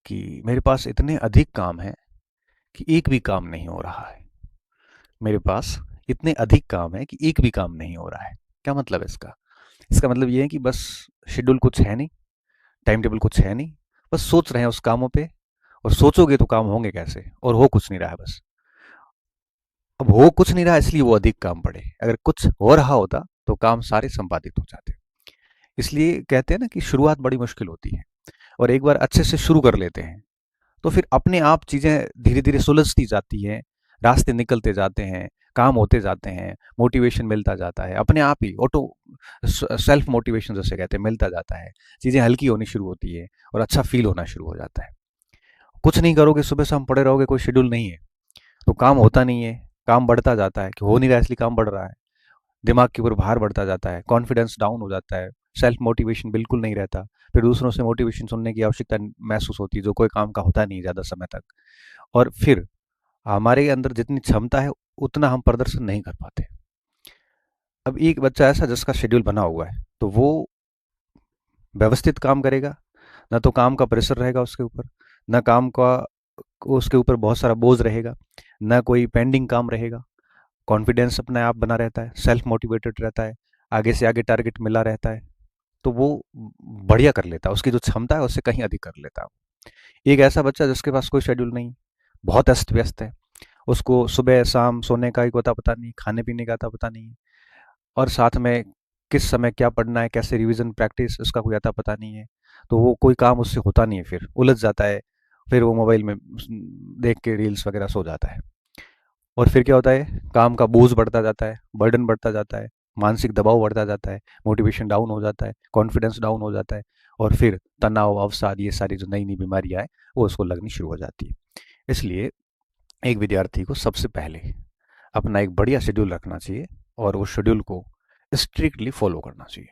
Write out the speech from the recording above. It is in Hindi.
कि मेरे पास इतने अधिक काम हैं कि एक भी काम नहीं हो रहा है। मेरे पास इतने अधिक काम हैं कि एक भी काम नहीं हो रहा है। क्या मतलब है इसका? इसका मतलब ये है कि बस शेड्यूल कुछ है नहीं, टाइम टेबल कुछ है नहीं, बस सोच रहे हैं उस कामों पे, और सोचोगे तो काम होंगे कैसे, और हो कुछ नहीं रहा है बस। अब हो कुछ नहीं रहा इसलिए वो अधिक काम पड़े, अगर कुछ हो रहा होता तो काम सारे संपादित हो जाते। इसलिए कहते हैं ना कि शुरुआत बड़ी मुश्किल होती है, और एक बार अच्छे से शुरू कर लेते हैं तो फिर अपने आप चीज़ें धीरे धीरे सुलझती जाती हैं, रास्ते निकलते जाते हैं, काम होते जाते हैं, मोटिवेशन मिलता जाता है, अपने आप ही ऑटो सेल्फ मोटिवेशन जैसे कहते हैं मिलता जाता है। चीज़ें हल्की होनी शुरू होती है और अच्छा फील होना शुरू हो जाता है। कुछ नहीं करोगे, सुबह शाम पड़े रहोगे, कोई शेड्यूल नहीं है तो काम होता नहीं है। काम बढ़ता जाता है कि हो नहीं रहा है इसलिए काम बढ़ रहा है। दिमाग के ऊपर भार बढ़ता जाता है, कॉन्फिडेंस डाउन हो जाता है, सेल्फ मोटिवेशन बिल्कुल नहीं रहता। फिर दूसरों से मोटिवेशन सुनने की आवश्यकता महसूस होती है जो कोई काम का होता नहीं ज़्यादा समय तक। और फिर हमारे अंदर जितनी क्षमता है उतना हम प्रदर्शन नहीं कर पाते। अब एक बच्चा ऐसा जिसका शेड्यूल बना हुआ है तो वो व्यवस्थित काम करेगा, ना तो काम का प्रेशर रहेगा उसके ऊपर, ना काम का उसके ऊपर बहुत सारा बोझ रहेगा, ना कोई पेंडिंग काम रहेगा। कॉन्फिडेंस अपने आप बना रहता है, सेल्फ मोटिवेटेड रहता है, आगे से आगे टारगेट मिला रहता है, तो वो बढ़िया कर लेता है, उसकी जो क्षमता है उससे कहीं अधिक कर लेता है। एक ऐसा बच्चा जिसके पास कोई शेड्यूल नहीं, बहुत अस्त व्यस्त है, उसको सुबह शाम सोने का ही कोई पता नहीं, खाने पीने का आता पता नहीं, और साथ में किस समय क्या पढ़ना है, कैसे रिवीजन प्रैक्टिस, उसका कोई आता पता नहीं है, तो वो कोई काम उससे होता नहीं है, फिर उलझ जाता है, फिर वो मोबाइल में देख के रील्स वगैरह सो जाता है। और फिर क्या होता है, काम का बोझ बढ़ता जाता है, बर्डन बढ़ता जाता है, मानसिक दबाव बढ़ता जाता है, मोटिवेशन डाउन हो जाता है, कॉन्फिडेंस डाउन हो जाता है, और फिर तनाव, अवसाद, ये सारी जो नई नई बीमारियां हैं वो उसको लगनी शुरू हो जाती है। इसलिए एक विद्यार्थी को सबसे पहले अपना एक बढ़िया शेड्यूल रखना चाहिए और उस शेड्यूल को स्ट्रिक्टली फॉलो करना चाहिए।